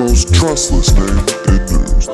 most trustless name in news.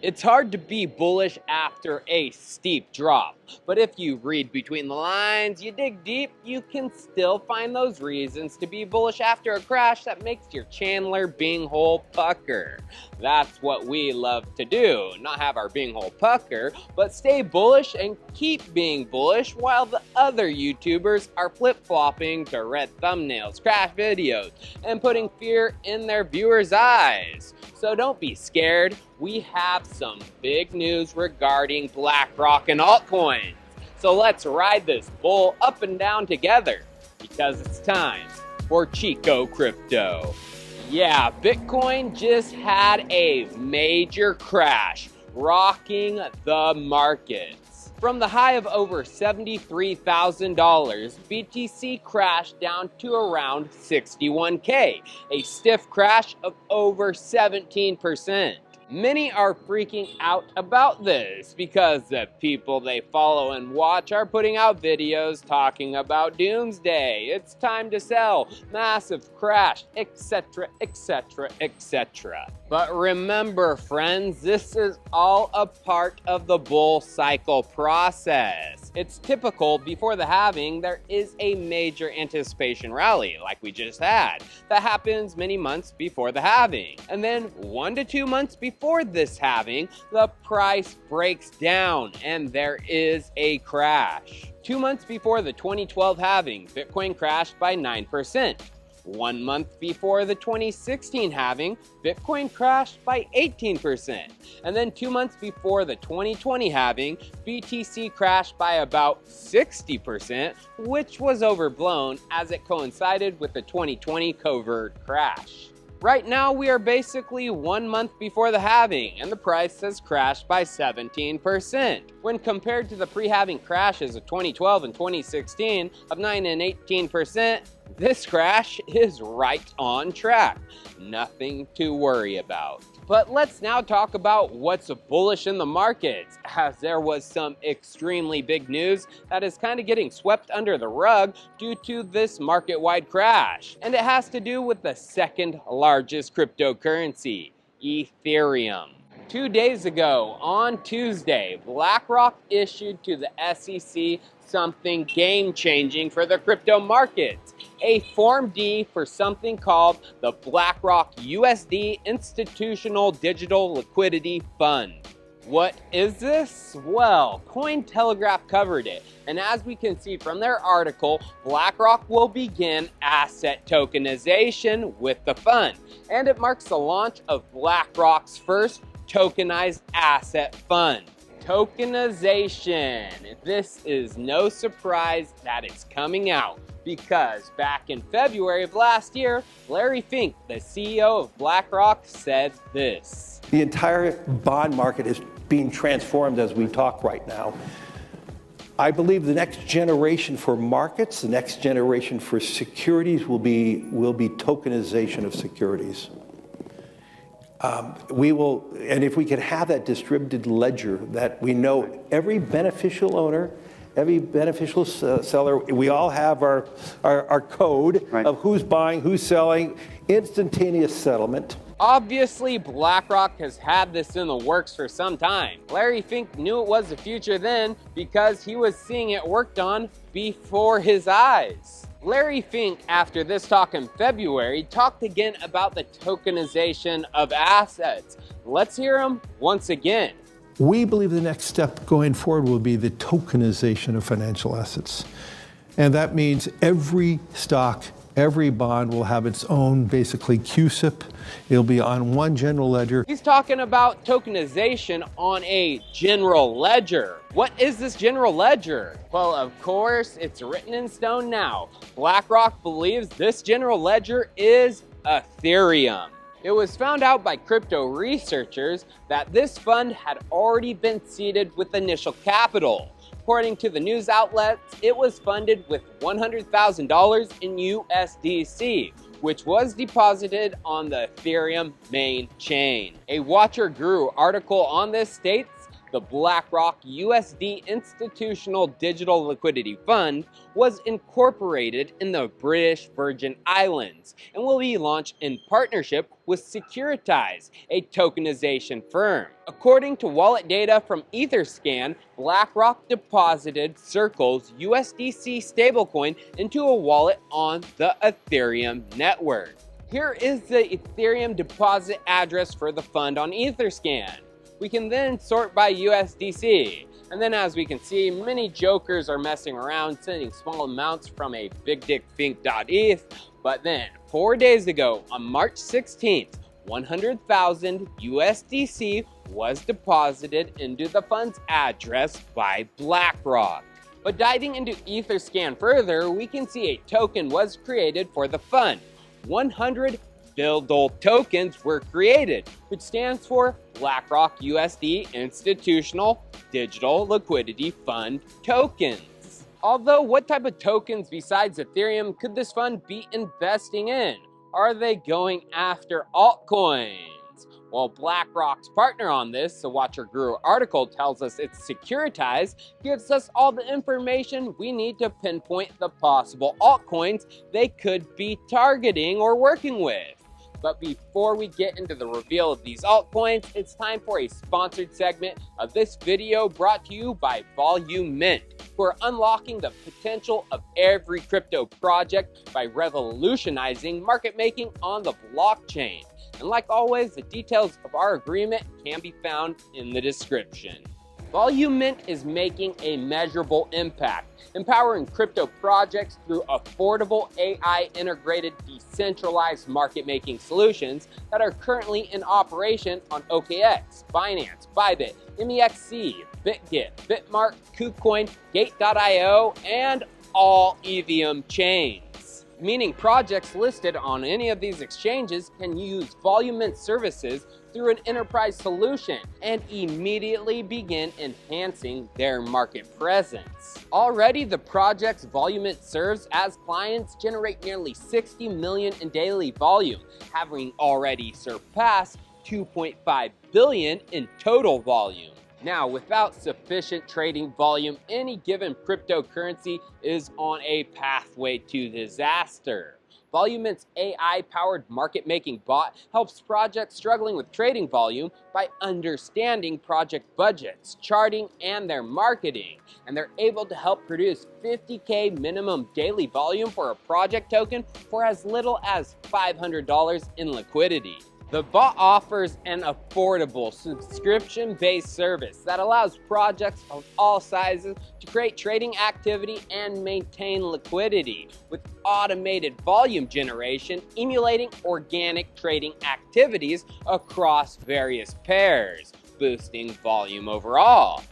It's hard to be bullish after a steep drop, but if you read between the lines, you dig deep, you can still find those reasons to be bullish after a crash that makes your Chandler Bing hole pucker. That's what we love to do, not have our Bing hole pucker, but stay bullish and keep being bullish while the other YouTubers are flip-flopping to red thumbnails, crash videos, and putting fear in their viewers' eyes. So don't be scared. We have some big news regarding Blackrock and altcoins. So let's ride this bull up and down together because it's time for Chico Crypto. Yeah, Bitcoin just had a major crash, rocking the markets. From the high of over $73,000, BTC crashed down to around 61K, a stiff crash of over 17%. Many are freaking out about this because the people they follow and watch are putting out videos talking about doomsday, it's time to sell, massive crash, etc, etc, etc. But remember friends, this is all a part of the bull cycle process. It's typical before the halving there is a major anticipation rally like we just had that happens many months before the halving. And then 1 to 2 months before this halving, the price breaks down and there is a crash. 2 months before the 2012 halving, Bitcoin crashed by 9%. 1 month before the 2016 halving, Bitcoin crashed by 18%. And then 2 months before the 2020 halving, BTC crashed by about 60%, which was overblown as it coincided with the 2020 covert crash. Right now, we are basically 1 month before the halving, and the price has crashed by 17%. When compared to the pre-halving crashes of 2012 and 2016 of 9 and 18%, this crash is right on track. Nothing to worry about. But let's now talk about what's bullish in the markets, as there was some extremely big news that is kind of getting swept under the rug due to this market-wide crash. And it has to do with the second largest cryptocurrency, Ethereum. 2 days ago, on Tuesday, Blackrock issued to the SEC something game-changing for the crypto markets, a Form D for something called the Blackrock USD Institutional Digital Liquidity Fund. What is this? Well, Cointelegraph covered it, and as we can see from their article, Blackrock will begin asset tokenization with the fund, and it marks the launch of Blackrock's first tokenized asset fund. Tokenization. This is no surprise that it's coming out because back in February of last year, Larry Fink, the CEO of Blackrock, said this. The entire bond market is being transformed as we talk right now. I believe the next generation for markets, the next generation for securities will be tokenization of securities. And if we could have that distributed ledger that we know every beneficial owner, every beneficial seller, we all have our code of who's buying, who's selling, instantaneous settlement. Obviously, Blackrock has had this in the works for some time. Larry Fink knew it was the future then because he was seeing it worked on before his eyes. Larry Fink, after this talk in February, talked again about the tokenization of assets. Let's hear him once again. We believe the next step going forward will be the tokenization of financial assets. And that means every stock, every bond will have its own, basically, CUSIP. It'll be on one general ledger. He's talking about tokenization on a general ledger. What is this general ledger? Well, of course, it's written in stone now. Blackrock believes this general ledger is Ethereum. It was found out by crypto researchers that this fund had already been seeded with initial capital. According to the news outlets, it was funded with $100,000 in USDC, which was deposited on the Ethereum main chain. A Watcher Guru article on this states the Blackrock USD Institutional Digital Liquidity Fund was incorporated in the British Virgin Islands and will be launched in partnership with Securitize, a tokenization firm. According to wallet data from Etherscan, Blackrock deposited Circle's USDC stablecoin into a wallet on the Ethereum network. Here is the Ethereum deposit address for the fund on Etherscan. We can then sort by USDC. And then as we can see, many jokers are messing around sending small amounts from a bigdickfink.eth. But then 4 days ago on March 16th, 100,000 USDC was deposited into the fund's address by BlackRock. But diving into Etherscan further, we can see a token was created for the fund. 100 BUIDL tokens were created, which stands for BlackRock USD Institutional Digital Liquidity Fund Tokens. Although, what type of tokens besides Ethereum could this fund be investing in? Are they going after altcoins? Well, BlackRock's partner on this, the Watcher Guru article tells us it's Securitize, gives us all the information we need to pinpoint the possible altcoins they could be targeting or working with. But before we get into the reveal of these altcoins, it's time for a sponsored segment of this video brought to you by Volumint, who are unlocking the potential of every crypto project by revolutionizing market making on the blockchain. And like always, the details of our agreement can be found in the description. Volumint is making a measurable impact, empowering crypto projects through affordable AI-integrated decentralized market-making solutions that are currently in operation on OKX, Binance, Bybit, MEXC, BitGet, Bitmark, KuCoin, Gate.io, and all Ethereum chains. Meaning projects listed on any of these exchanges can use Volumint services through an enterprise solution and immediately begin enhancing their market presence. Already, the projects Volumint serves as clients generate nearly 60 million in daily volume, having already surpassed 2.5 billion in total volume. Now, without sufficient trading volume, any given cryptocurrency is on a pathway to disaster. Volumint's AI-powered market-making bot helps projects struggling with trading volume by understanding project budgets, charting, and their marketing. And they're able to help produce 50K minimum daily volume for a project token for as little as $500 in liquidity. The bot offers an affordable subscription-based service that allows projects of all sizes to create trading activity and maintain liquidity, with automated volume generation emulating organic trading activities across various pairs, boosting volume overall.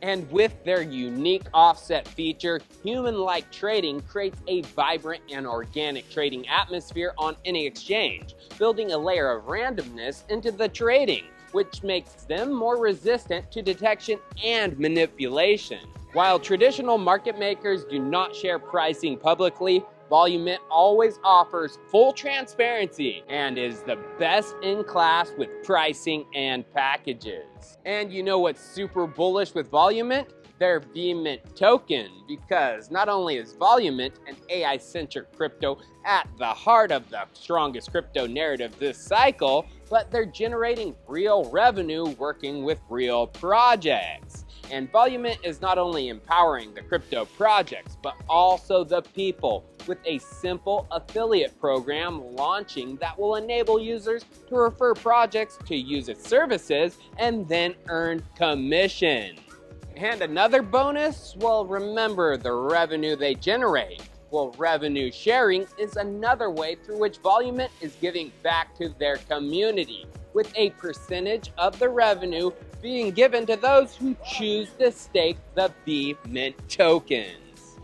And with their unique offset feature, human-like trading creates a vibrant and organic trading atmosphere on any exchange, building a layer of randomness into the trading, which makes them more resistant to detection and manipulation. While traditional market makers do not share pricing publicly, Volumint always offers full transparency and is the best in class with pricing and packages. And you know what's super bullish with Volumint? Their VMint token, because not only is Volumint an AI-centric crypto at the heart of the strongest crypto narrative this cycle, but they're generating real revenue working with real projects. And Volumint is not only empowering the crypto projects, but also the people with a simple affiliate program launching that will enable users to refer projects to use its services and then earn commission. And another bonus? Well, remember the revenue they generate. Well, revenue sharing is another way through which Volumint is giving back to their community, with a percentage of the revenue being given to those who choose to stake the VMint tokens.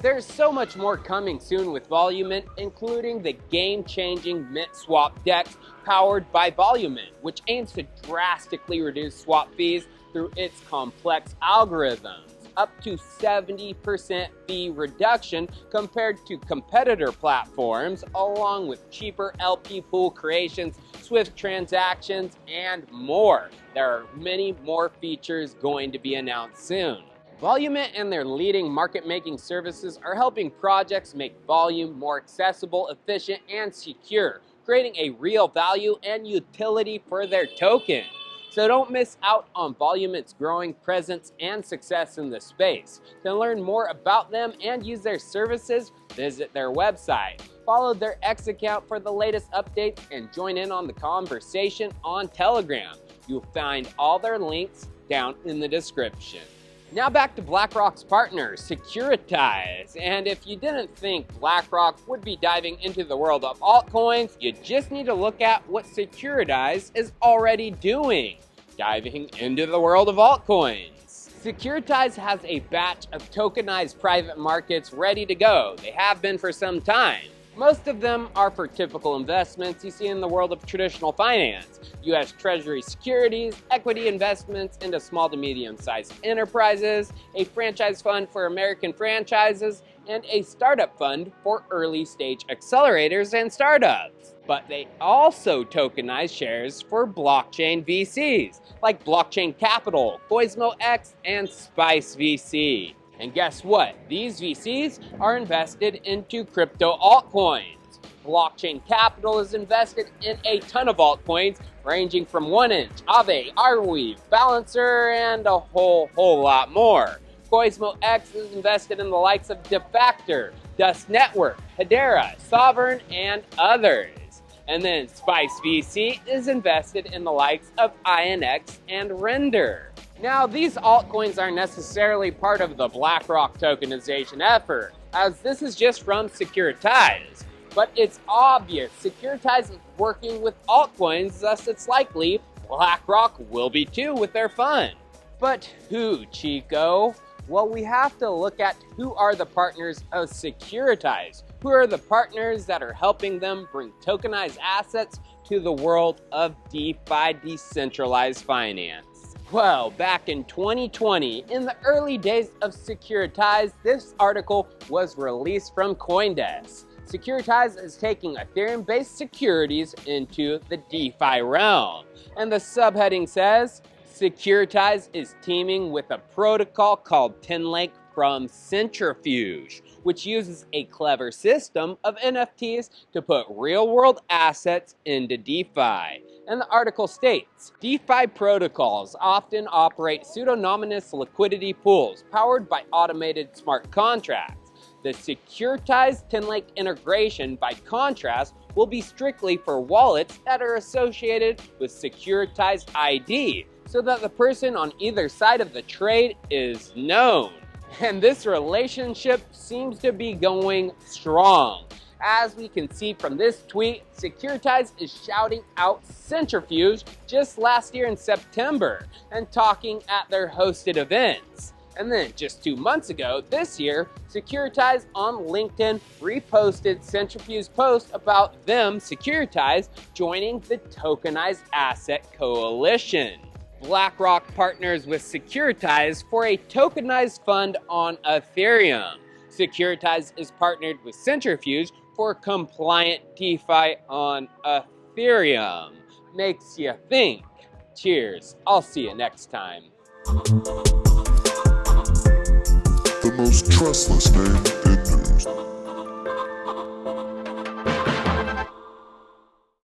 There's so much more coming soon with Volumint, including the game-changing Mint Swap DEX powered by Volumint, which aims to drastically reduce swap fees through its complex algorithms, up to 70% fee reduction compared to competitor platforms, along with cheaper LP pool creations, Swift transactions, and more. There are many more features going to be announced soon. Volumint and their leading market-making services are helping projects make volume more accessible, efficient, and secure, creating a real value and utility for their token. So don't miss out on Volumint's growing presence and success in the space. To learn more about them and use their services, visit their website. Follow their X account for the latest updates and join in on the conversation on Telegram. You'll find all their links down in the description. Now back to BlackRock's partner, Securitize. And if you didn't think BlackRock would be diving into the world of altcoins, you just need to look at what Securitize is already doing, diving into the world of altcoins. Securitize has a batch of tokenized private markets ready to go. They have been for some time. Most of them are for typical investments you see in the world of traditional finance. U.S. Treasury securities, equity investments into small to medium-sized enterprises, a franchise fund for American franchises, and a startup fund for early-stage accelerators and startups. But they also tokenize shares for blockchain VCs, like Blockchain Capital, Cosmo X, and Spice VC. And guess what? These VCs are invested into crypto altcoins. Blockchain Capital is invested in a ton of altcoins, ranging from 1inch, Aave, Arweave, Balancer, and a whole lot more. Cosmo X is invested in the likes of Defactor, Dust Network, Hedera, Sovereign, and others. And then Spice VC is invested in the likes of INX and Render. Now, these altcoins aren't necessarily part of the BlackRock tokenization effort, as this is just from Securitize. But it's obvious Securitize is working with altcoins, thus it's likely BlackRock will be too with their fund. But who, Chico? Well, we have to look at who are the partners of Securitize. Who are the partners that are helping them bring tokenized assets to the world of DeFi, decentralized finance? Well, back in 2020, in the early days of Securitize, this article was released from CoinDesk. Securitize is taking Ethereum-based securities into the DeFi realm. And the subheading says, Securitize is teaming with a protocol called Tenlake from CENTRIFUGE, which uses a clever system of NFTs to put real-world assets into DeFi. And the article states, DeFi protocols often operate pseudonymous liquidity pools powered by automated smart contracts. The Securitize Tenlake integration, by contrast, will be strictly for wallets that are associated with Securitize ID, so that the person on either side of the trade is known. And this relationship seems to be going strong. As we can see from this tweet, Securitize is shouting out Centrifuge just last year in September and talking at their hosted events. And then just 2 months ago, this year, Securitize on LinkedIn reposted Centrifuge's post about them, Securitize, joining the Tokenized Asset Coalition. BlackRock partners with Securitize for a tokenized fund on Ethereum. Securitize is partnered with Centrifuge for compliant DeFi on Ethereum. Makes you think. Cheers. I'll see you next time. The most trustless name in news.